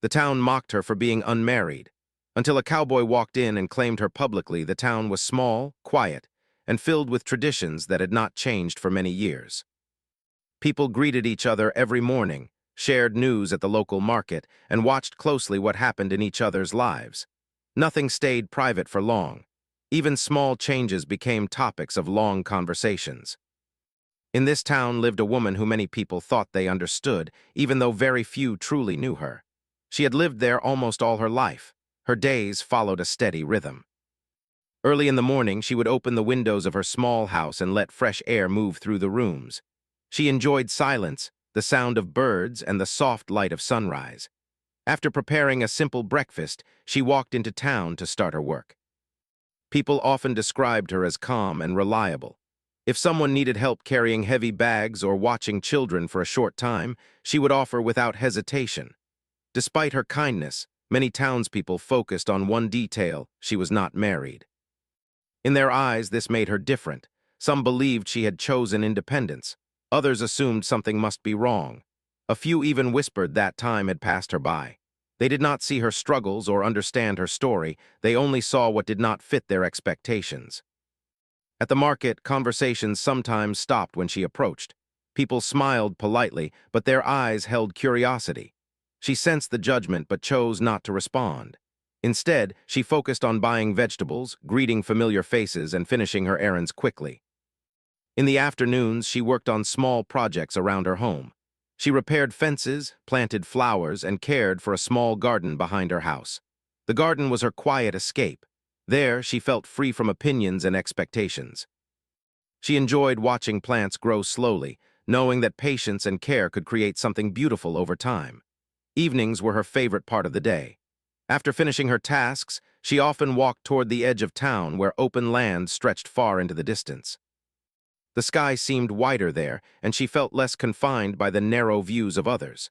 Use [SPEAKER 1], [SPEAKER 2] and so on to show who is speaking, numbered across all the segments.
[SPEAKER 1] The town mocked her for being unmarried. Until a cowboy walked in and claimed her publicly, the town was small, quiet, and filled with traditions that had not changed for many years. People greeted each other every morning, shared news at the local market, and watched closely what happened in each other's lives. Nothing stayed private for long. Even small changes became topics of long conversations. In this town lived a woman who many people thought they understood, even though very few truly knew her. She had lived there almost all her life. Her days followed a steady rhythm. Early in the morning, she would open the windows of her small house and let fresh air move through the rooms. She enjoyed silence, the sound of birds, and the soft light of sunrise. After preparing a simple breakfast, she walked into town to start her work. People often described her as calm and reliable. If someone needed help carrying heavy bags or watching children for a short time, she would offer without hesitation. Despite her kindness, many townspeople focused on one detail: she was not married. In their eyes, this made her different. Some believed she had chosen independence. Others assumed something must be wrong. A few even whispered that time had passed her by. They did not see her struggles or understand her story. They only saw what did not fit their expectations. At the market, conversations sometimes stopped when she approached. People smiled politely, but their eyes held curiosity. She sensed the judgment but chose not to respond. Instead, she focused on buying vegetables, greeting familiar faces, and finishing her errands quickly. In the afternoons, she worked on small projects around her home. She repaired fences, planted flowers, and cared for a small garden behind her house. The garden was her quiet escape. There, she felt free from opinions and expectations. She enjoyed watching plants grow slowly, knowing that patience and care could create something beautiful over time. Evenings were her favorite part of the day. After finishing her tasks, she often walked toward the edge of town where open land stretched far into the distance. The sky seemed wider there, and she felt less confined by the narrow views of others.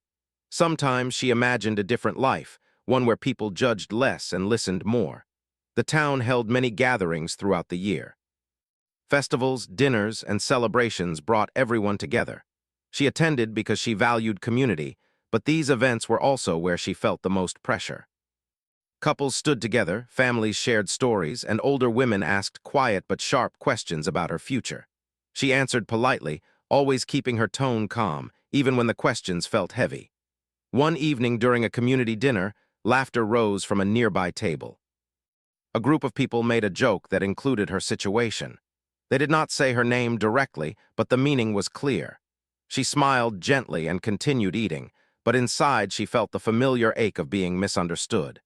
[SPEAKER 1] Sometimes she imagined a different life, one where people judged less and listened more. The town held many gatherings throughout the year. Festivals, dinners, and celebrations brought everyone together. She attended because she valued community, but these events were also where she felt the most pressure. Couples stood together, families shared stories, and older women asked quiet but sharp questions about her future. She answered politely, always keeping her tone calm, even when the questions felt heavy. One evening during a community dinner, laughter rose from a nearby table. A group of people made a joke that included her situation. They did not say her name directly, but the meaning was clear. She smiled gently and continued eating, but inside she felt the familiar ache of being misunderstood.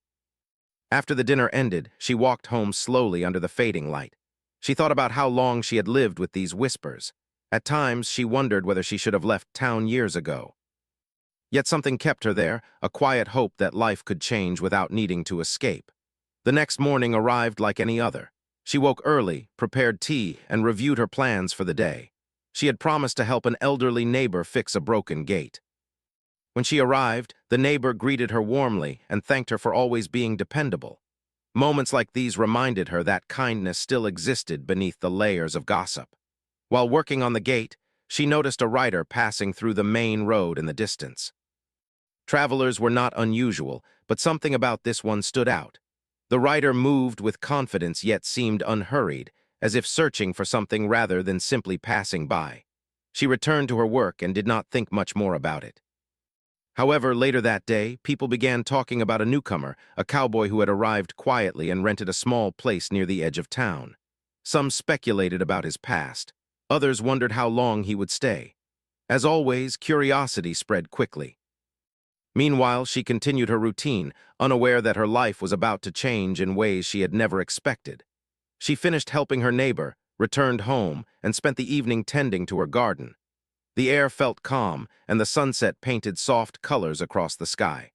[SPEAKER 1] After the dinner ended, she walked home slowly under the fading light. She thought about how long she had lived with these whispers. At times, she wondered whether she should have left town years ago. Yet something kept her there, a quiet hope that life could change without needing to escape. The next morning arrived like any other. She woke early, prepared tea, and reviewed her plans for the day. She had promised to help an elderly neighbor fix a broken gate. When she arrived, the neighbor greeted her warmly and thanked her for always being dependable. Moments like these reminded her that kindness still existed beneath the layers of gossip. While working on the gate, she noticed a rider passing through the main road in the distance. Travelers were not unusual, but something about this one stood out. The rider moved with confidence yet seemed unhurried, as if searching for something rather than simply passing by. She returned to her work and did not think much more about it. However, later that day, people began talking about a newcomer, a cowboy who had arrived quietly and rented a small place near the edge of town. Some speculated about his past. Others wondered how long he would stay. As always, curiosity spread quickly. Meanwhile, she continued her routine, unaware that her life was about to change in ways she had never expected. She finished helping her neighbor, returned home, and spent the evening tending to her garden. The air felt calm, and the sunset painted soft colors across the sky.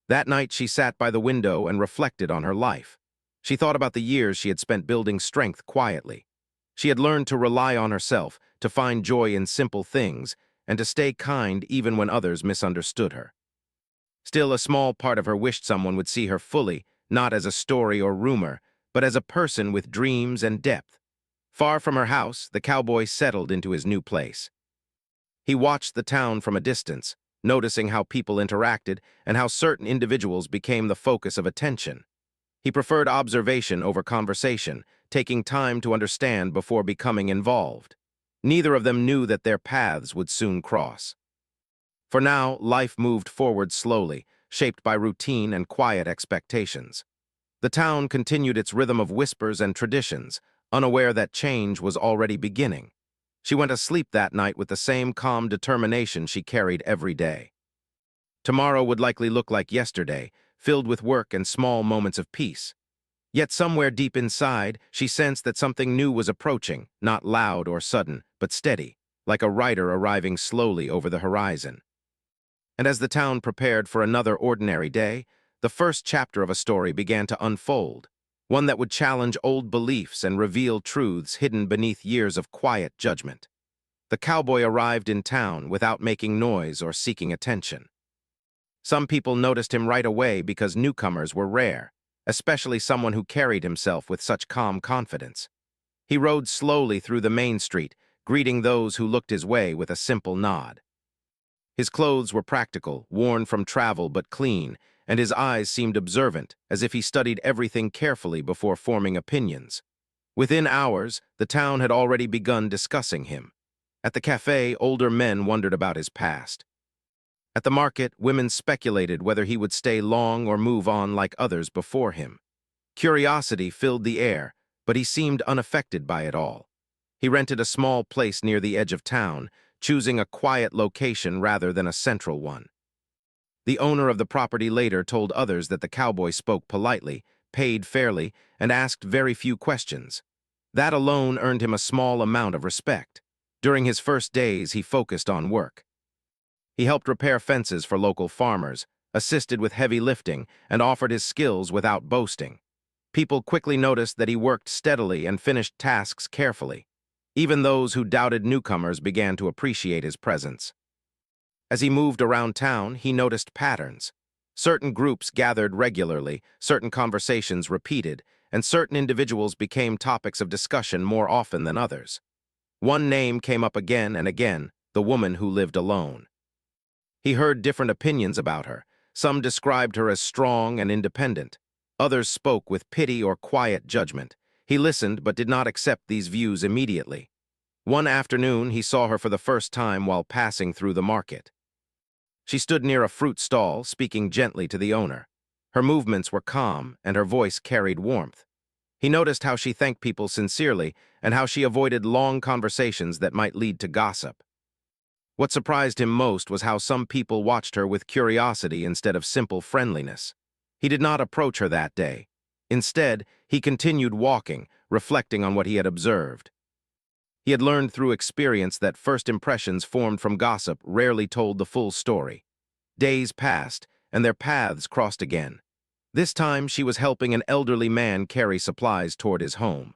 [SPEAKER 1] That night, she sat by the window and reflected on her life. She thought about the years she had spent building strength quietly. She had learned to rely on herself, to find joy in simple things, and to stay kind even when others misunderstood her. Still, a small part of her wished someone would see her fully, not as a story or rumor, but as a person with dreams and depth. Far from her house, the cowboy settled into his new place. He watched the town from a distance, noticing how people interacted and how certain individuals became the focus of attention. He preferred observation over conversation, taking time to understand before becoming involved. Neither of them knew that their paths would soon cross. For now, life moved forward slowly, shaped by routine and quiet expectations. The town continued its rhythm of whispers and traditions, unaware that change was already beginning. She went to sleep that night with the same calm determination she carried every day. Tomorrow would likely look like yesterday, filled with work and small moments of peace. Yet somewhere deep inside, she sensed that something new was approaching, not loud or sudden, but steady, like a rider arriving slowly over the horizon. And as the town prepared for another ordinary day, the first chapter of a story began to unfold, one that would challenge old beliefs and reveal truths hidden beneath years of quiet judgment. The cowboy arrived in town without making noise or seeking attention. Some people noticed him right away because newcomers were rare, especially someone who carried himself with such calm confidence. He rode slowly through the main street, greeting those who looked his way with a simple nod. His clothes were practical, worn from travel but clean, and his eyes seemed observant, as if he studied everything carefully before forming opinions. Within hours, the town had already begun discussing him. At the cafe, older men wondered about his past. At the market, women speculated whether he would stay long or move on like others before him. Curiosity filled the air, but he seemed unaffected by it all. He rented a small place near the edge of town, choosing a quiet location rather than a central one. The owner of the property later told others that the cowboy spoke politely, paid fairly, and asked very few questions. That alone earned him a small amount of respect. During his first days, he focused on work. He helped repair fences for local farmers, assisted with heavy lifting, and offered his skills without boasting. People quickly noticed that he worked steadily and finished tasks carefully. Even those who doubted newcomers began to appreciate his presence. As he moved around town, he noticed patterns. Certain groups gathered regularly, certain conversations repeated, and certain individuals became topics of discussion more often than others. One name came up again and again, the woman who lived alone. He heard different opinions about her. Some described her as strong and independent. Others spoke with pity or quiet judgment. He listened but did not accept these views immediately. One afternoon, he saw her for the first time while passing through the market. She stood near a fruit stall, speaking gently to the owner. Her movements were calm, and her voice carried warmth. He noticed how she thanked people sincerely and how she avoided long conversations that might lead to gossip. What surprised him most was how some people watched her with curiosity instead of simple friendliness. He did not approach her that day. Instead, he continued walking, reflecting on what he had observed. He had learned through experience that first impressions formed from gossip rarely told the full story. Days passed, and their paths crossed again. This time, she was helping an elderly man carry supplies toward his home.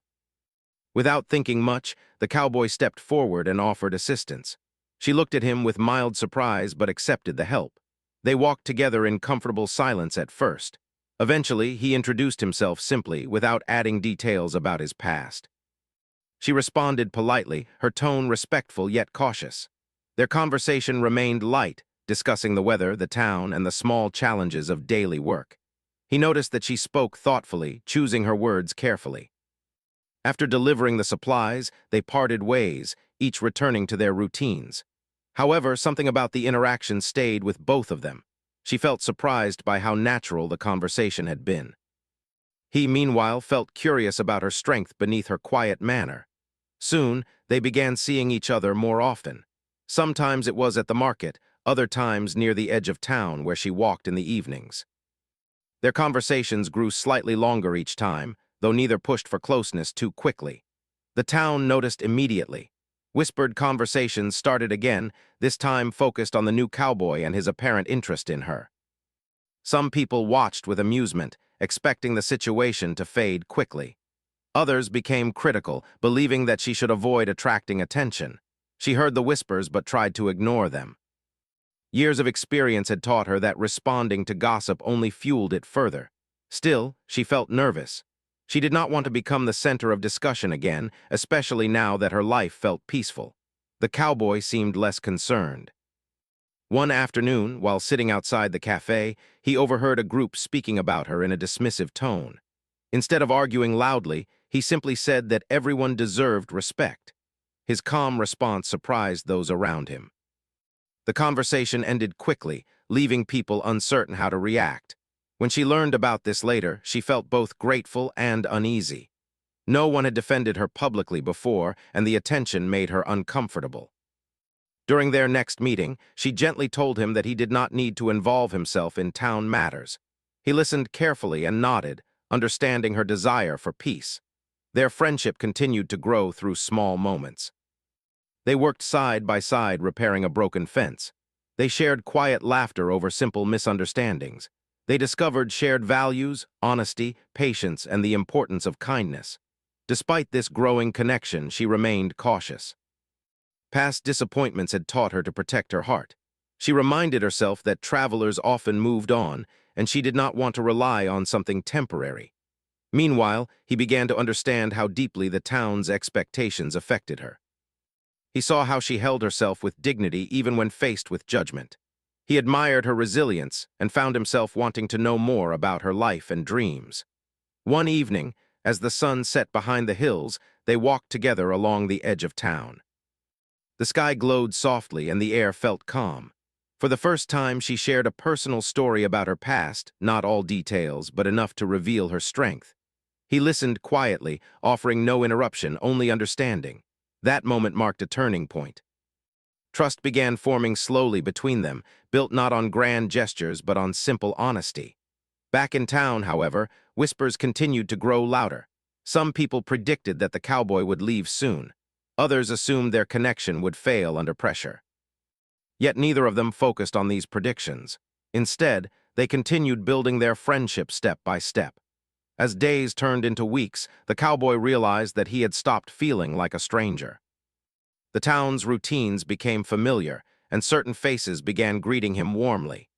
[SPEAKER 1] Without thinking much, the cowboy stepped forward and offered assistance. She looked at him with mild surprise but accepted the help. They walked together in comfortable silence at first. Eventually, he introduced himself simply, without adding details about his past. She responded politely, her tone respectful yet cautious. Their conversation remained light, discussing the weather, the town, and the small challenges of daily work. He noticed that she spoke thoughtfully, choosing her words carefully. After delivering the supplies, they parted ways, each returning to their routines. However, something about the interaction stayed with both of them. She felt surprised by how natural the conversation had been. He, meanwhile, felt curious about her strength beneath her quiet manner. Soon, they began seeing each other more often. Sometimes it was at the market, other times near the edge of town where she walked in the evenings. Their conversations grew slightly longer each time, though neither pushed for closeness too quickly. The town noticed immediately. Whispered conversations started again, this time focused on the new cowboy and his apparent interest in her. Some people watched with amusement, expecting the situation to fade quickly. Others became critical, believing that she should avoid attracting attention. She heard the whispers but tried to ignore them. Years of experience had taught her that responding to gossip only fueled it further. Still, she felt nervous. She did not want to become the center of discussion again, especially now that her life felt peaceful. The cowboy seemed less concerned. One afternoon, while sitting outside the cafe, he overheard a group speaking about her in a dismissive tone. Instead of arguing loudly, he simply said that everyone deserved respect. His calm response surprised those around him. The conversation ended quickly, leaving people uncertain how to react. When she learned about this later, she felt both grateful and uneasy. No one had defended her publicly before, and the attention made her uncomfortable. During their next meeting, she gently told him that he did not need to involve himself in town matters. He listened carefully and nodded, understanding her desire for peace. Their friendship continued to grow through small moments. They worked side by side repairing a broken fence. They shared quiet laughter over simple misunderstandings. They discovered shared values, honesty, patience, and the importance of kindness. Despite this growing connection, she remained cautious. Past disappointments had taught her to protect her heart. She reminded herself that travelers often moved on, and she did not want to rely on something temporary. Meanwhile, he began to understand how deeply the town's expectations affected her. He saw how she held herself with dignity even when faced with judgment. He admired her resilience and found himself wanting to know more about her life and dreams. One evening, as the sun set behind the hills, they walked together along the edge of town. The sky glowed softly and the air felt calm. For the first time, she shared a personal story about her past, not all details, but enough to reveal her strength. He listened quietly, offering no interruption, only understanding. That moment marked a turning point. Trust began forming slowly between them, built not on grand gestures but on simple honesty. Back in town, however, whispers continued to grow louder. Some people predicted that the cowboy would leave soon. Others assumed their connection would fail under pressure. Yet neither of them focused on these predictions. Instead, they continued building their friendship step by step. As days turned into weeks, the cowboy realized that he had stopped feeling like a stranger. The town's routines became familiar, and certain faces began greeting him warmly.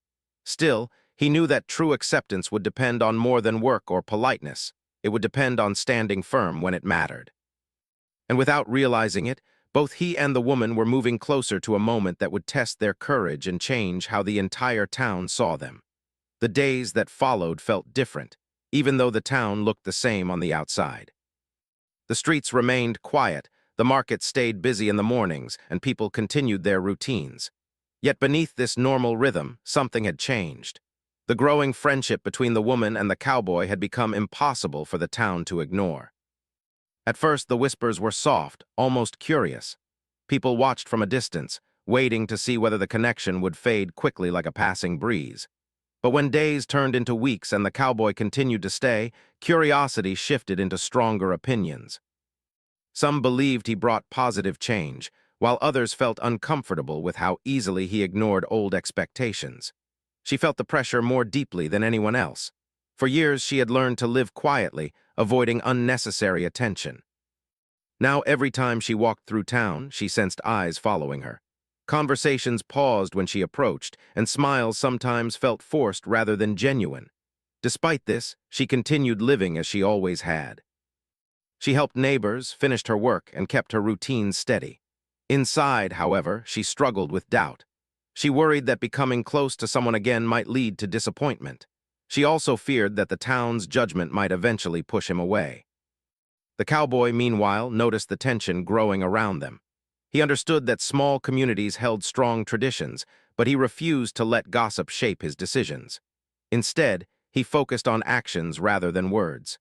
[SPEAKER 1] Still, he knew that true acceptance would depend on more than work or politeness. It would depend on standing firm when it mattered. And without realizing it, both he and the woman were moving closer to a moment that would test their courage and change how the entire town saw them. The days that followed felt different, even though the town looked the same on the outside. The streets remained quiet, the market stayed busy in the mornings, and people continued their routines. Yet beneath this normal rhythm, something had changed. The growing friendship between the woman and the cowboy had become impossible for the town to ignore. At first, the whispers were soft, almost curious. People watched from a distance, waiting to see whether the connection would fade quickly like a passing breeze. But when days turned into weeks and the cowboy continued to stay, curiosity shifted into stronger opinions. Some believed he brought positive change, while others felt uncomfortable with how easily he ignored old expectations. She felt the pressure more deeply than anyone else. For years, she had learned to live quietly, avoiding unnecessary attention. Now, every time she walked through town, she sensed eyes following her. Conversations paused when she approached, and smiles sometimes felt forced rather than genuine. Despite this, she continued living as she always had. She helped neighbors, finished her work, and kept her routines steady. Inside, however, she struggled with doubt. She worried that becoming close to someone again might lead to disappointment. She also feared that the town's judgment might eventually push him away. The cowboy, meanwhile, noticed the tension growing around them. He understood that small communities held strong traditions, but he refused to let gossip shape his decisions. Instead, he focused on actions rather than words.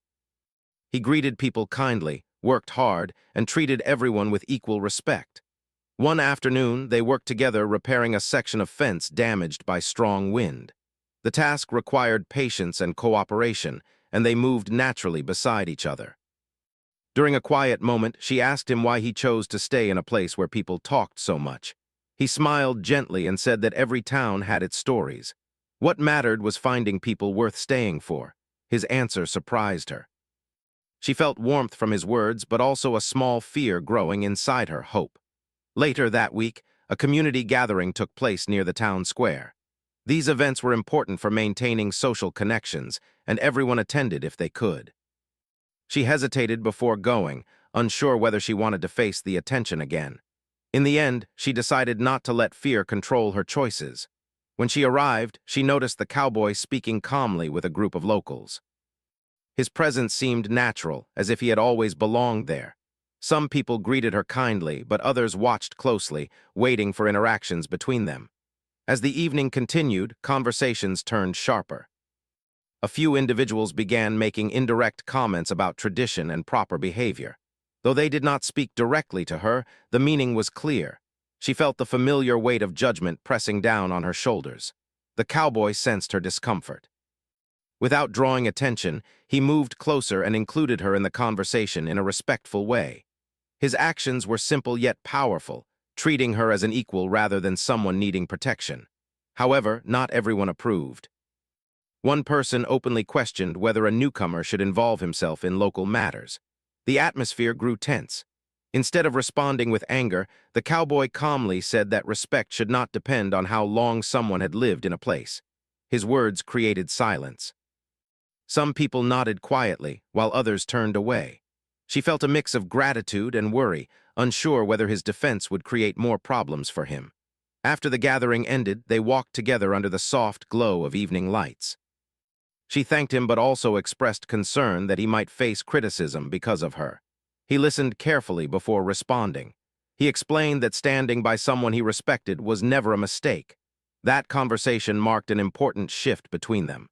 [SPEAKER 1] He greeted people kindly, worked hard, and treated everyone with equal respect. One afternoon, they worked together repairing a section of fence damaged by strong wind. The task required patience and cooperation, and they moved naturally beside each other. During a quiet moment, she asked him why he chose to stay in a place where people talked so much. He smiled gently and said that every town had its stories. What mattered was finding people worth staying for. His answer surprised her. She felt warmth from his words, but also a small fear growing inside her hope. Later that week, a community gathering took place near the town square. These events were important for maintaining social connections, and everyone attended if they could. She hesitated before going, unsure whether she wanted to face the attention again. In the end, she decided not to let fear control her choices. When she arrived, she noticed the cowboy speaking calmly with a group of locals. His presence seemed natural, as if he had always belonged there. Some people greeted her kindly, but others watched closely, waiting for interactions between them. As the evening continued, conversations turned sharper. A few individuals began making indirect comments about tradition and proper behavior. Though they did not speak directly to her, the meaning was clear. She felt the familiar weight of judgment pressing down on her shoulders. The cowboy sensed her discomfort. Without drawing attention, he moved closer and included her in the conversation in a respectful way. His actions were simple yet powerful, treating her as an equal rather than someone needing protection. However, not everyone approved. One person openly questioned whether a newcomer should involve himself in local matters. The atmosphere grew tense. Instead of responding with anger, the cowboy calmly said that respect should not depend on how long someone had lived in a place. His words created silence. Some people nodded quietly, while others turned away. She felt a mix of gratitude and worry, unsure whether his defense would create more problems for him. After the gathering ended, they walked together under the soft glow of evening lights. She thanked him but also expressed concern that he might face criticism because of her. He listened carefully before responding. He explained that standing by someone he respected was never a mistake. That conversation marked an important shift between them.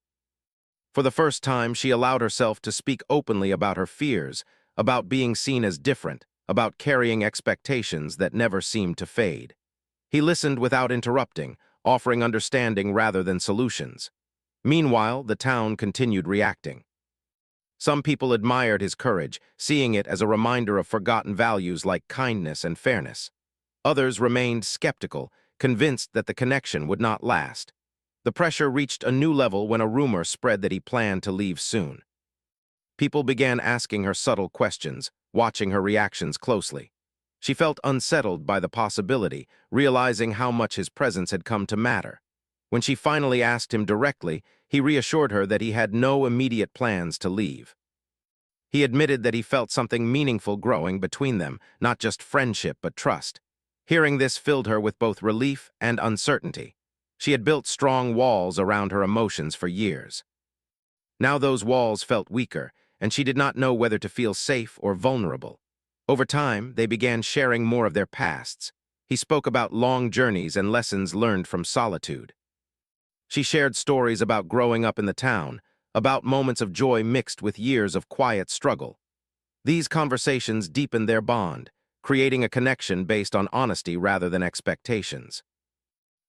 [SPEAKER 1] For the first time, she allowed herself to speak openly about her fears, about being seen as different, about carrying expectations that never seemed to fade. He listened without interrupting, offering understanding rather than solutions. Meanwhile, the town continued reacting. Some people admired his courage, seeing it as a reminder of forgotten values like kindness and fairness. Others remained skeptical, convinced that the connection would not last. The pressure reached a new level when a rumor spread that he planned to leave soon. People began asking her subtle questions, watching her reactions closely. She felt unsettled by the possibility, realizing how much his presence had come to matter. When she finally asked him directly, he reassured her that he had no immediate plans to leave. He admitted that he felt something meaningful growing between them, not just friendship but trust. Hearing this filled her with both relief and uncertainty. She had built strong walls around her emotions for years. Now those walls felt weaker, and she did not know whether to feel safe or vulnerable. Over time, they began sharing more of their pasts. He spoke about long journeys and lessons learned from solitude. She shared stories about growing up in the town, about moments of joy mixed with years of quiet struggle. These conversations deepened their bond, creating a connection based on honesty rather than expectations.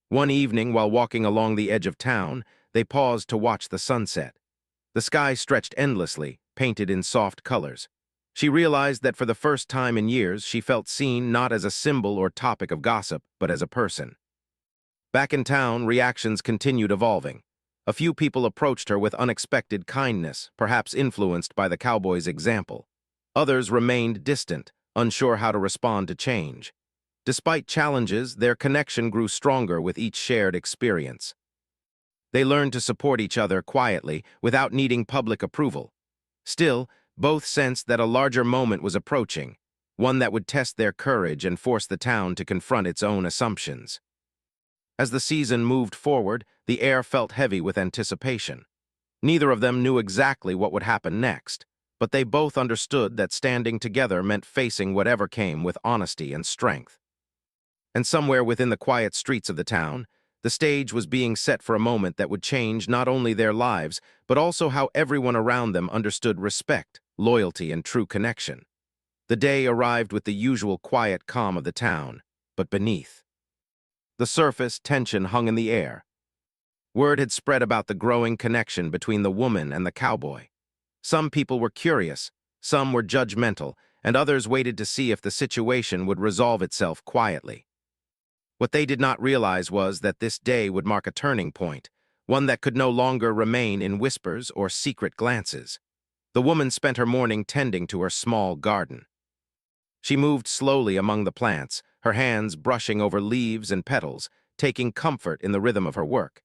[SPEAKER 1] One evening, while walking along the edge of town, they paused to watch the sunset. The sky stretched endlessly, painted in soft colors. She realized that for the first time in years, she felt seen not as a symbol or topic of gossip, but as a person. Back in town, reactions continued evolving. A few people approached her with unexpected kindness, perhaps influenced by the cowboy's example. Others remained distant, unsure how to respond to change. Despite challenges, their connection grew stronger with each shared experience. They learned to support each other quietly, without needing public approval. Still, both sensed that a larger moment was approaching, one that would test their courage and force the town to confront its own assumptions. As the season moved forward, the air felt heavy with anticipation. Neither of them knew exactly what would happen next, but they both understood that standing together meant facing whatever came with honesty and strength. And somewhere within the quiet streets of the town, the stage was being set for a moment that would change not only their lives, but also how everyone around them understood respect, loyalty, and true connection. The day arrived with the usual quiet calm of the town, but beneath the surface, tension hung in the air. Word had spread about the growing connection between the woman and the cowboy. Some people were curious, some were judgmental, and others waited to see if the situation would resolve itself quietly. What they did not realize was that this day would mark a turning point, one that could no longer remain in whispers or secret glances. The woman spent her morning tending to her small garden. She moved slowly among the plants, her hands brushing over leaves and petals, taking comfort in the rhythm of her work.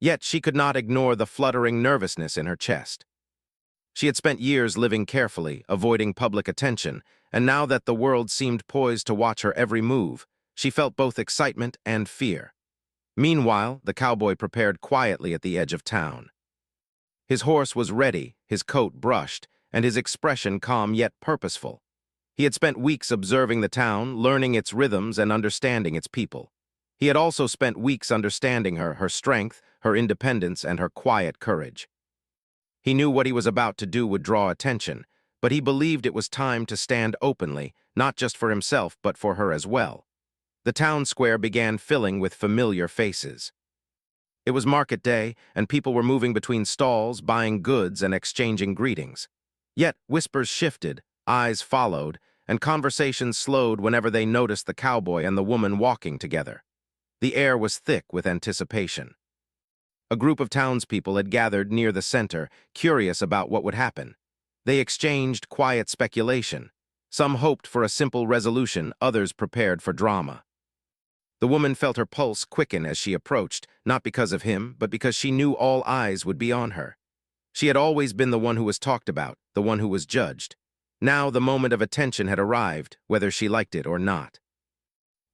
[SPEAKER 1] Yet she could not ignore the fluttering nervousness in her chest. She had spent years living carefully, avoiding public attention, and now that the world seemed poised to watch her every move, She felt both excitement and fear. Meanwhile, the cowboy prepared quietly at the edge of town. His horse was ready, his coat brushed, and his expression calm yet purposeful. He had spent weeks observing the town, learning its rhythms and understanding its people. He had also spent weeks understanding her, her strength, her independence, and her quiet courage. He knew what he was about to do would draw attention, but he believed it was time to stand openly, not just for himself but for her as well. The town square began filling with familiar faces. It was market day, and people were moving between stalls, buying goods and exchanging greetings. Yet whispers shifted, eyes followed, and conversations slowed whenever they noticed the cowboy and the woman walking together. The air was thick with anticipation. A group of townspeople had gathered near the center, curious about what would happen. They exchanged quiet speculation. Some hoped for a simple resolution, others prepared for drama. The woman felt her pulse quicken as she approached, not because of him, but because she knew all eyes would be on her. She had always been the one who was talked about, the one who was judged. Now the moment of attention had arrived, whether she liked it or not.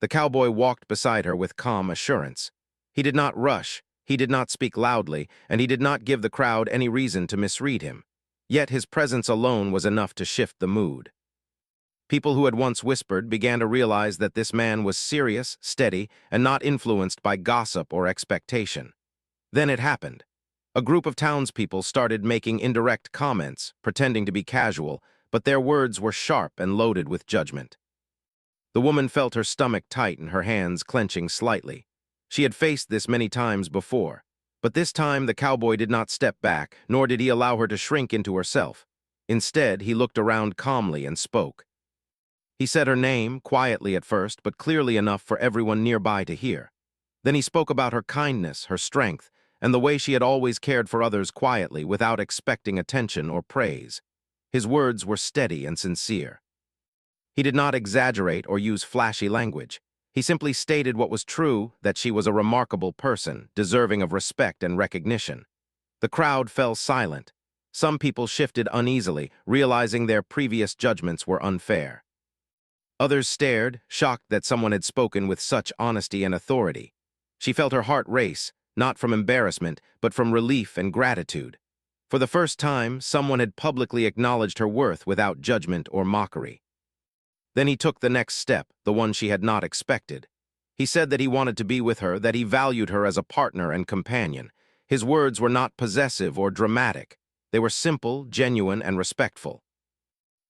[SPEAKER 1] The cowboy walked beside her with calm assurance. He did not rush, he did not speak loudly, and he did not give the crowd any reason to misread him. Yet his presence alone was enough to shift the mood. People who had once whispered began to realize that this man was serious, steady, and not influenced by gossip or expectation. Then it happened. A group of townspeople started making indirect comments, pretending to be casual, but their words were sharp and loaded with judgment. The woman felt her stomach tighten, her hands clenching slightly. She had faced this many times before, but this time the cowboy did not step back, nor did he allow her to shrink into herself. Instead, he looked around calmly and spoke. He said her name, quietly at first, but clearly enough for everyone nearby to hear. Then he spoke about her kindness, her strength, and the way she had always cared for others quietly, without expecting attention or praise. His words were steady and sincere. He did not exaggerate or use flashy language. He simply stated what was true, that she was a remarkable person, deserving of respect and recognition. The crowd fell silent. Some people shifted uneasily, realizing their previous judgments were unfair. Others stared, shocked that someone had spoken with such honesty and authority. She felt her heart race, not from embarrassment, but from relief and gratitude. For the first time, someone had publicly acknowledged her worth without judgment or mockery. Then he took the next step, the one she had not expected. He said that he wanted to be with her, that he valued her as a partner and companion. His words were not possessive or dramatic. They were simple, genuine, and respectful.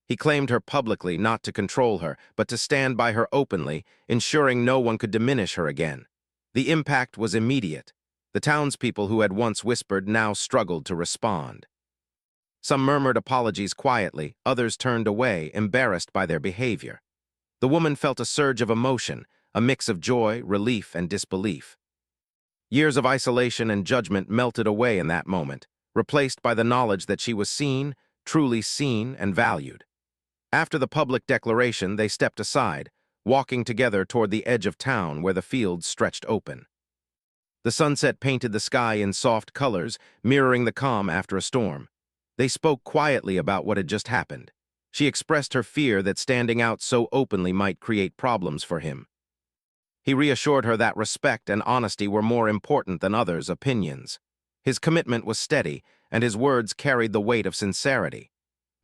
[SPEAKER 1] He claimed her publicly, not to control her, but to stand by her openly, ensuring no one could diminish her again. The impact was immediate. The townspeople who had once whispered now struggled to respond. Some murmured apologies quietly, others turned away, embarrassed by their behavior. The woman felt a surge of emotion, a mix of joy, relief, and disbelief. Years of isolation and judgment melted away in that moment, replaced by the knowledge that she was seen, truly seen, and valued. After the public declaration, they stepped aside, walking together toward the edge of town where the fields stretched open. The sunset painted the sky in soft colors, mirroring the calm after a storm. They spoke quietly about what had just happened. She expressed her fear that standing out so openly might create problems for him. He reassured her that respect and honesty were more important than others' opinions. His commitment was steady, and his words carried the weight of sincerity.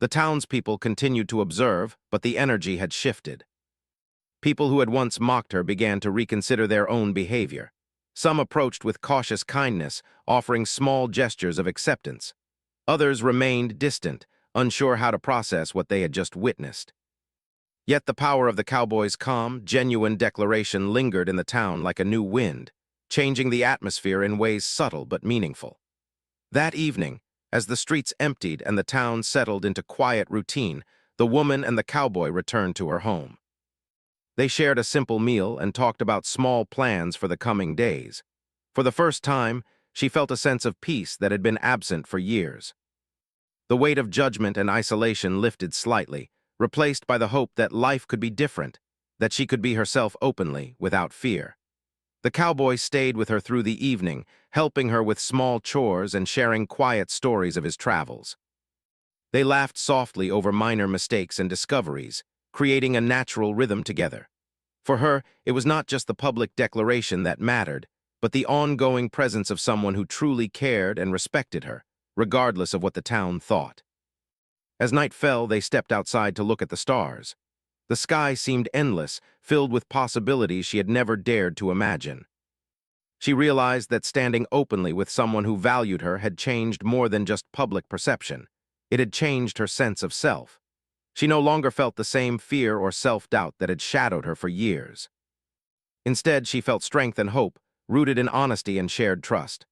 [SPEAKER 1] The townspeople continued to observe, but the energy had shifted. People who had once mocked her began to reconsider their own behavior. Some approached with cautious kindness, offering small gestures of acceptance. Others remained distant, unsure how to process what they had just witnessed. Yet the power of the cowboy's calm, genuine declaration lingered in the town like a new wind, changing the atmosphere in ways subtle but meaningful. That evening, as the streets emptied and the town settled into quiet routine, the woman and the cowboy returned to her home. They shared a simple meal and talked about small plans for the coming days. For the first time, she felt a sense of peace that had been absent for years. The weight of judgment and isolation lifted slightly, replaced by the hope that life could be different, that she could be herself openly, without fear. The cowboy stayed with her through the evening, helping her with small chores and sharing quiet stories of his travels. They laughed softly over minor mistakes and discoveries, creating a natural rhythm together. For her, it was not just the public declaration that mattered, but the ongoing presence of someone who truly cared and respected her, regardless of what the town thought. As night fell, they stepped outside to look at the stars. The sky seemed endless, filled with possibilities she had never dared to imagine. She realized that standing openly with someone who valued her had changed more than just public perception. It had changed her sense of self. She no longer felt the same fear or self-doubt that had shadowed her for years. Instead, she felt strength and hope, rooted in honesty and shared trust.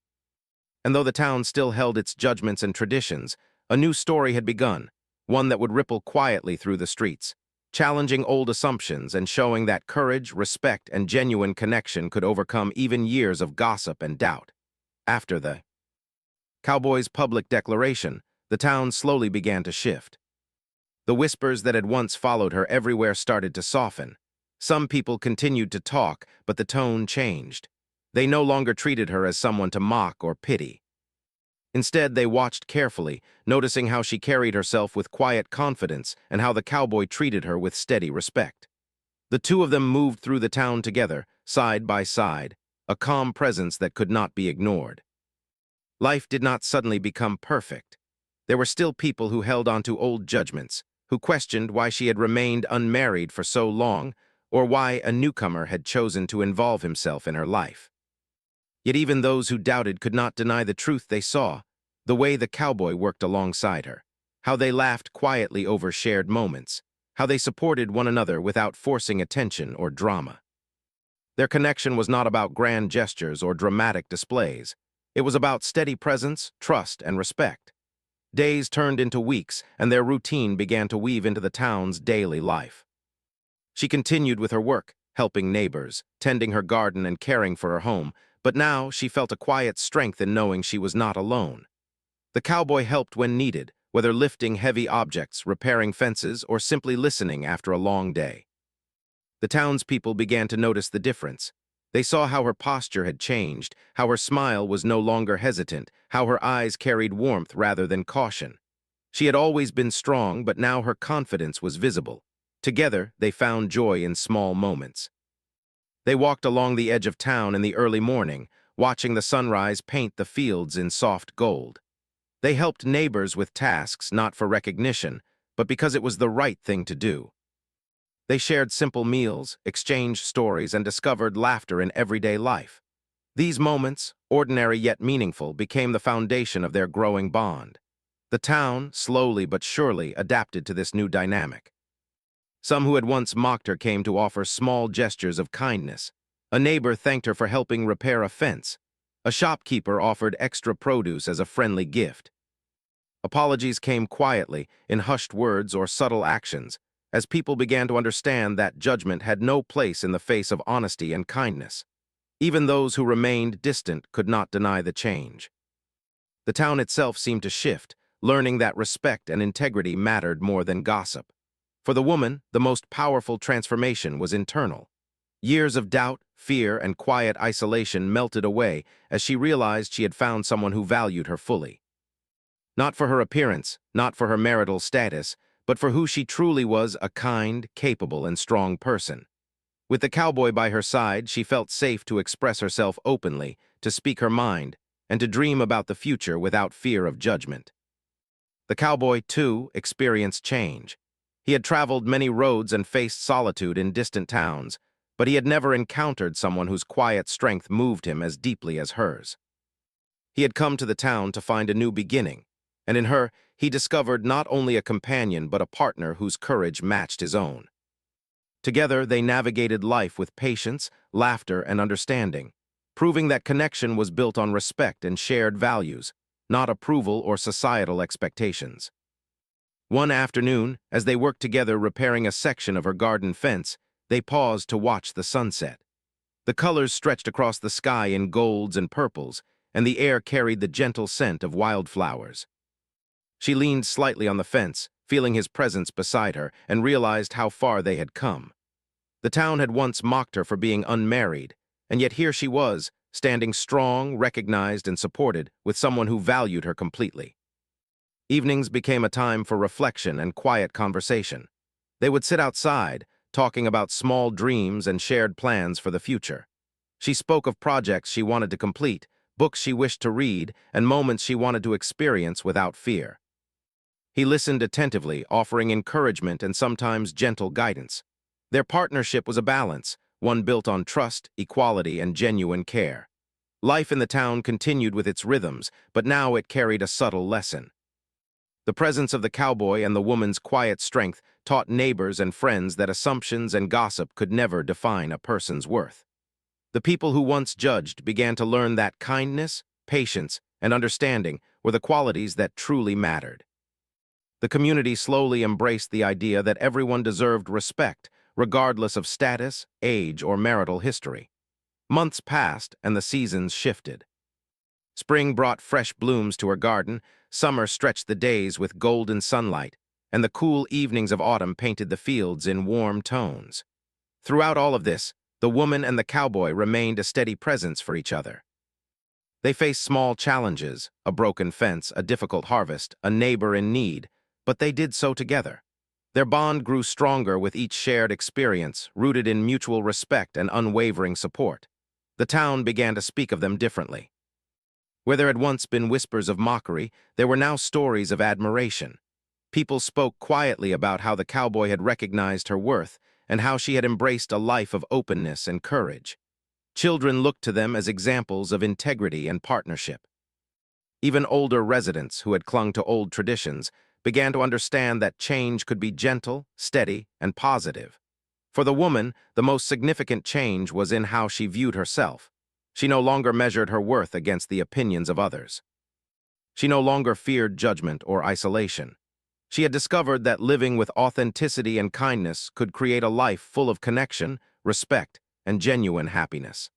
[SPEAKER 1] And though the town still held its judgments and traditions, a new story had begun, one that would ripple quietly through the streets, challenging old assumptions and showing that courage, respect, and genuine connection could overcome even years of gossip and doubt. After the Cowboy's public declaration, the town slowly began to shift. The whispers that had once followed her everywhere started to soften. Some people continued to talk, but the tone changed. They no longer treated her as someone to mock or pity. Instead, they watched carefully, noticing how she carried herself with quiet confidence and how the cowboy treated her with steady respect. The two of them moved through the town together, side by side, a calm presence that could not be ignored. Life did not suddenly become perfect. There were still people who held on to old judgments, who questioned why she had remained unmarried for so long, or why a newcomer had chosen to involve himself in her life. Yet even those who doubted could not deny the truth they saw, the way the cowboy worked alongside her, how they laughed quietly over shared moments, how they supported one another without forcing attention or drama. Their connection was not about grand gestures or dramatic displays. It was about steady presence, trust, and respect. Days turned into weeks, and their routine began to weave into the town's daily life. She continued with her work, helping neighbors, tending her garden, and caring for her home, but now she felt a quiet strength in knowing she was not alone. The cowboy helped when needed, whether lifting heavy objects, repairing fences, or simply listening after a long day. The townspeople began to notice the difference. They saw how her posture had changed, how her smile was no longer hesitant, how her eyes carried warmth rather than caution. She had always been strong, but now her confidence was visible. Together, they found joy in small moments. They walked along the edge of town in the early morning, watching the sunrise paint the fields in soft gold. They helped neighbors with tasks not for recognition, but because it was the right thing to do. They shared simple meals, exchanged stories, and discovered laughter in everyday life. These moments, ordinary yet meaningful, became the foundation of their growing bond. The town, slowly but surely, adapted to this new dynamic. Some who had once mocked her came to offer small gestures of kindness. A neighbor thanked her for helping repair a fence. A shopkeeper offered extra produce as a friendly gift. Apologies came quietly, in hushed words or subtle actions, as people began to understand that judgment had no place in the face of honesty and kindness. Even those who remained distant could not deny the change. The town itself seemed to shift, learning that respect and integrity mattered more than gossip. For the woman, the most powerful transformation was internal. Years of doubt, fear, and quiet isolation melted away as she realized she had found someone who valued her fully. Not for her appearance, not for her marital status, but for who she truly was, a kind, capable, and strong person. With the cowboy by her side, she felt safe to express herself openly, to speak her mind, and to dream about the future without fear of judgment. The cowboy, too, experienced change. He had traveled many roads and faced solitude in distant towns, but he had never encountered someone whose quiet strength moved him as deeply as hers. He had come to the town to find a new beginning, and in her, he discovered not only a companion but a partner whose courage matched his own. Together, they navigated life with patience, laughter, and understanding, proving that connection was built on respect and shared values, not approval or societal expectations. One afternoon, as they worked together repairing a section of her garden fence, they paused to watch the sunset. The colors stretched across the sky in golds and purples, and the air carried the gentle scent of wildflowers. She leaned slightly on the fence, feeling his presence beside her, and realized how far they had come. The town had once mocked her for being unmarried, and yet here she was, standing strong, recognized, and supported, with someone who valued her completely. Evenings became a time for reflection and quiet conversation. They would sit outside, talking about small dreams and shared plans for the future. She spoke of projects she wanted to complete, books she wished to read, and moments she wanted to experience without fear. He listened attentively, offering encouragement and sometimes gentle guidance. Their partnership was a balance, one built on trust, equality, and genuine care. Life in the town continued with its rhythms, but now it carried a subtle lesson. The presence of the cowboy and the woman's quiet strength taught neighbors and friends that assumptions and gossip could never define a person's worth. The people who once judged began to learn that kindness, patience, and understanding were the qualities that truly mattered. The community slowly embraced the idea that everyone deserved respect, regardless of status, age, or marital history. Months passed, and the seasons shifted. Spring brought fresh blooms to her garden, summer stretched the days with golden sunlight, and the cool evenings of autumn painted the fields in warm tones. Throughout all of this, the woman and the cowboy remained a steady presence for each other. They faced small challenges, a broken fence, a difficult harvest, a neighbor in need, but they did so together. Their bond grew stronger with each shared experience, rooted in mutual respect and unwavering support. The town began to speak of them differently. Where there had once been whispers of mockery, there were now stories of admiration. People spoke quietly about how the cowboy had recognized her worth and how she had embraced a life of openness and courage. Children looked to them as examples of integrity and partnership. Even older residents who had clung to old traditions began to understand that change could be gentle, steady, and positive. For the woman, the most significant change was in how she viewed herself. She no longer measured her worth against the opinions of others. She no longer feared judgment or isolation. She had discovered that living with authenticity and kindness could create a life full of connection, respect, and genuine happiness.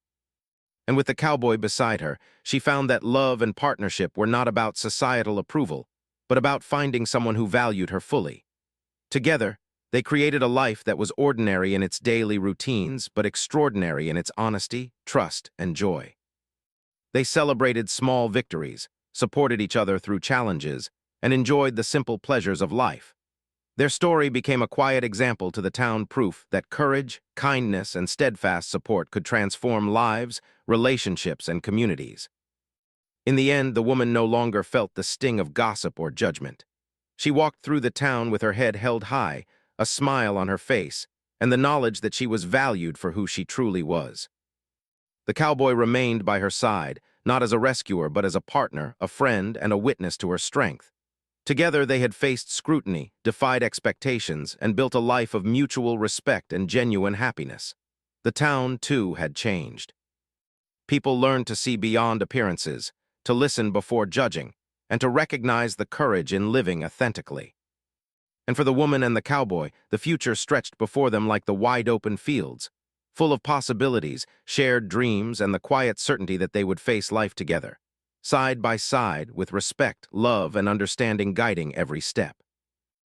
[SPEAKER 1] And with the cowboy beside her, she found that love and partnership were not about societal approval, but about finding someone who valued her fully. Together, they created a life that was ordinary in its daily routines, but extraordinary in its honesty, trust, and joy. They celebrated small victories, supported each other through challenges, and enjoyed the simple pleasures of life. Their story became a quiet example to the town, proof that courage, kindness, and steadfast support could transform lives, relationships, and communities. In the end, the woman no longer felt the sting of gossip or judgment. She walked through the town with her head held high, a smile on her face, and the knowledge that she was valued for who she truly was. The cowboy remained by her side, not as a rescuer but as a partner, a friend, and a witness to her strength. Together they had faced scrutiny, defied expectations, and built a life of mutual respect and genuine happiness. The town, too, had changed. People learned to see beyond appearances, to listen before judging, and to recognize the courage in living authentically. And for the woman and the cowboy, the future stretched before them like the wide-open fields, full of possibilities, shared dreams, and the quiet certainty that they would face life together, side by side, with respect, love, and understanding guiding every step.